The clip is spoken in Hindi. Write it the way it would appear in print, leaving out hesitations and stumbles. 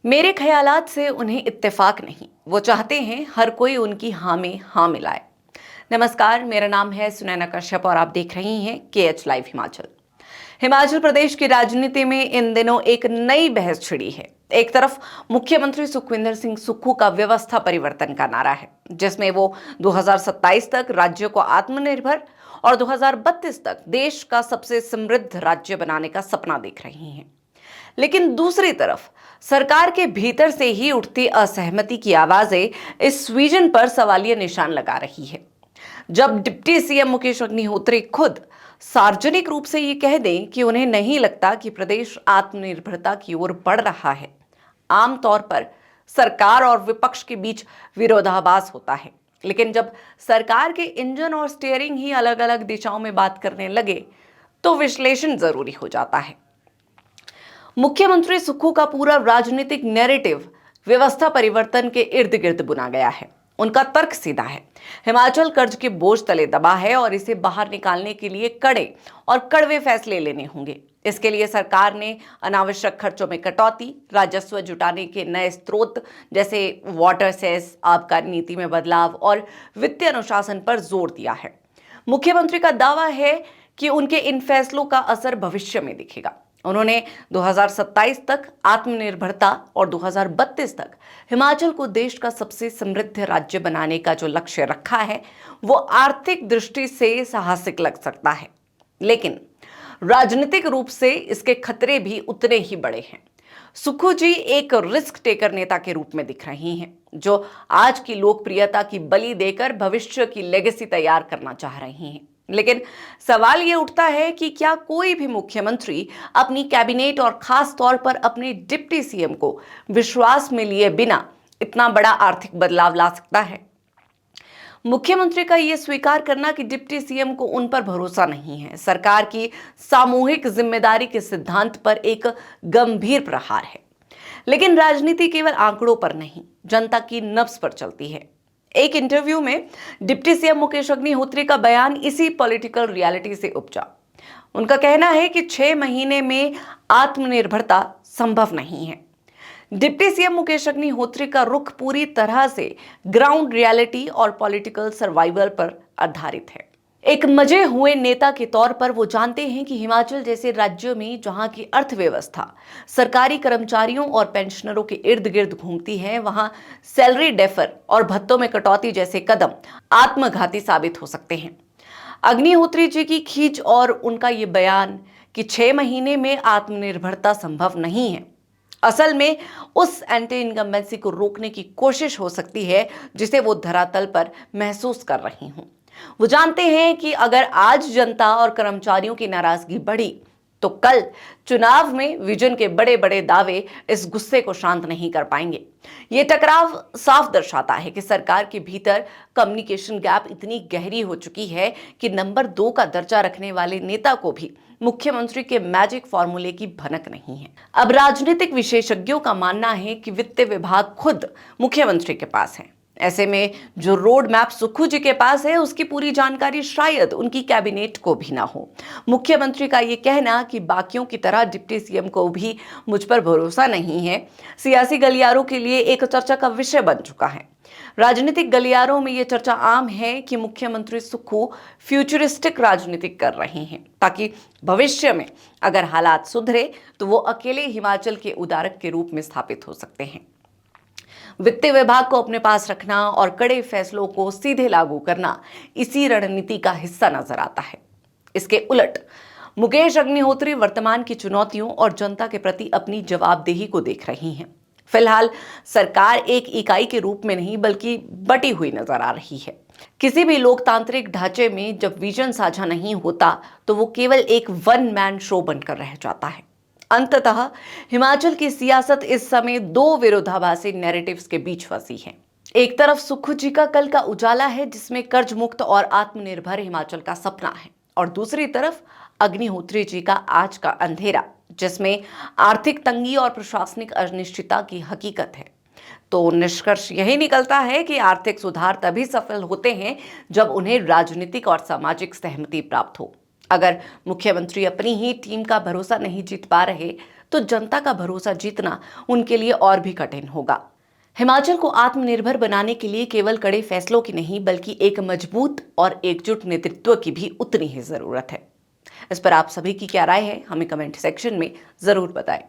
मेरे ख्यालात से उन्हें इत्तेफाक नहीं, वो चाहते हैं हर कोई उनकी हाँ में हाँ मिलाए। नमस्कार, मेरा नाम है सुनैना कश्यप और आप देख रही हैं KH लाइव हिमाचल। हिमाचल प्रदेश की राजनीति में इन दिनों एक नई बहस छिड़ी है। एक तरफ मुख्यमंत्री सुखविंदर सिंह सुक्खू का व्यवस्था परिवर्तन का नारा है, जिसमें वो 2027 तक राज्य को आत्मनिर्भर और 2032 तक देश का सबसे समृद्ध राज्य बनाने का सपना देख रही हैं। लेकिन दूसरी तरफ सरकार के भीतर से ही उठती असहमति की आवाजें इस विजन पर सवालिया निशान लगा रही है। जब डिप्टी सीएम मुकेश अग्निहोत्री खुद सार्वजनिक रूप से ये कह दें कि उन्हें नहीं लगता कि प्रदेश आत्मनिर्भरता की ओर बढ़ रहा है, आमतौर पर सरकार और विपक्ष के बीच विरोधाभास होता है। लेकिन जब सरकार के इंजन और स्टीयरिंग ही अलग अलग दिशाओं में बात करने लगे, तो विश्लेषण जरूरी हो जाता है। मुख्यमंत्री सुक्खू का पूरा राजनीतिक नैरेटिव व्यवस्था परिवर्तन के इर्द गिर्द बुना गया है। उनका तर्क सीधा है, हिमाचल कर्ज के बोझ तले दबा है और इसे बाहर निकालने के लिए कड़े और कड़वे फैसले लेने होंगे। इसके लिए सरकार ने अनावश्यक खर्चों में कटौती, राजस्व जुटाने के नए स्रोत जैसे वाटर सेस, आबकारी नीति में बदलाव और वित्तीय अनुशासन पर जोर दिया है। मुख्यमंत्री का दावा है कि उनके इन फैसलों का असर भविष्य में दिखेगा। उन्होंने 2027 तक आत्मनिर्भरता और 2032 तक हिमाचल को देश का सबसे समृद्ध राज्य बनाने का जो लक्ष्य रखा है, वो आर्थिक दृष्टि से साहसिक लग सकता है, लेकिन राजनीतिक रूप से इसके खतरे भी उतने ही बड़े हैं। सुक्खू जी एक रिस्क टेकर नेता के रूप में दिख रही हैं, जो आज की लोकप्रियता की बलि देकर भविष्य की लेगेसी तैयार करना चाह रही हैं। लेकिन सवाल यह उठता है कि क्या कोई भी मुख्यमंत्री अपनी कैबिनेट और खास तौर पर अपने डिप्टी सीएम को विश्वास में लिए बिना इतना बड़ा आर्थिक बदलाव ला सकता है? मुख्यमंत्री का यह स्वीकार करना कि डिप्टी सीएम को उन पर भरोसा नहीं है, सरकार की सामूहिक जिम्मेदारी के सिद्धांत पर एक गंभीर प्रहार है। लेकिन राजनीति केवल आंकड़ों पर नहीं, जनता की नब्ज पर चलती है। एक इंटरव्यू में डिप्टी सीएम मुकेश अग्निहोत्री का बयान इसी पॉलिटिकल रियलिटी से उपजा। उनका कहना है कि 6 महीने में आत्मनिर्भरता संभव नहीं है। डिप्टी सीएम मुकेश अग्निहोत्री का रुख पूरी तरह से ग्राउंड रियलिटी और पॉलिटिकल सर्वाइवल पर आधारित है। एक मजे हुए नेता के तौर पर वो जानते हैं कि हिमाचल जैसे राज्य में जहां की अर्थव्यवस्था सरकारी कर्मचारियों और पेंशनरों के इर्द गिर्द घूमती है, वहां सैलरी डेफर और भत्तों में कटौती जैसे कदम आत्मघाती साबित हो सकते हैं। अग्निहोत्री जी की खींच और उनका ये बयान कि 6 महीने में आत्मनिर्भरता संभव नहीं है, असल में उस एंटी इनकम्बेंसी को रोकने की कोशिश हो सकती है जिसे वो धरातल पर महसूस कर रही हूं। वो जानते हैं कि अगर आज जनता और कर्मचारियों की नाराजगी बढ़ी, तो कल चुनाव में विजन के बड़े बड़े दावे इस गुस्से को शांत नहीं कर पाएंगे। ये टकराव साफ दर्शाता है कि सरकार के भीतर कम्युनिकेशन गैप इतनी गहरी हो चुकी है कि नंबर 2 का दर्जा रखने वाले नेता को भी मुख्यमंत्री के मैजिक फॉर्मूले की भनक नहीं है। अब राजनीतिक विशेषज्ञों का मानना है कि वित्त विभाग खुद मुख्यमंत्री के पास है। ऐसे में जो रोड मैप सुक्खू जी के पास है, उसकी पूरी जानकारी शायद उनकी कैबिनेट को भी ना हो। मुख्यमंत्री का ये कहना कि बाकियों की तरह डिप्टी सीएम को भी मुझ पर भरोसा नहीं है, सियासी गलियारों के लिए एक चर्चा का विषय बन चुका है। राजनीतिक गलियारों में ये चर्चा आम है कि मुख्यमंत्री सुक्खू फ्यूचरिस्टिक राजनीति कर रहे हैं, ताकि भविष्य में अगर हालात सुधरे तो वो अकेले हिमाचल के उदारक के रूप में स्थापित हो सकते हैं। वित्त विभाग को अपने पास रखना और कड़े फैसलों को सीधे लागू करना इसी रणनीति का हिस्सा नजर आता है। इसके उलट मुकेश अग्निहोत्री वर्तमान की चुनौतियों और जनता के प्रति अपनी जवाबदेही को देख रही हैं। फिलहाल सरकार एक इकाई के रूप में नहीं बल्कि बटी हुई नजर आ रही है। किसी भी लोकतांत्रिक ढांचे में जब विजन साझा नहीं होता, तो वो केवल एक वन मैन शो बनकर रह जाता है। अंततः हिमाचल की सियासत इस समय 2 विरोधाभासी नैरेटिव्स के बीच फंसी है। एक तरफ सुक्खू जी का कल का उजाला है, जिसमें कर्ज मुक्त और आत्मनिर्भर हिमाचल का सपना है, और दूसरी तरफ अग्निहोत्री जी का आज का अंधेरा, जिसमें आर्थिक तंगी और प्रशासनिक अनिश्चितता की हकीकत है। तो निष्कर्ष यही निकलता है कि आर्थिक सुधार तभी सफल होते हैं जब उन्हें राजनीतिक और सामाजिक सहमति प्राप्त हो। अगर मुख्यमंत्री अपनी ही टीम का भरोसा नहीं जीत पा रहे तो जनता का भरोसा जीतना उनके लिए और भी कठिन होगा। हिमाचल को आत्मनिर्भर बनाने के लिए केवल कड़े फैसलों की नहीं बल्कि एक मजबूत और एकजुट नेतृत्व की भी उतनी ही जरूरत है। इस पर आप सभी की क्या राय है, हमें कमेंट सेक्शन में जरूर बताएं।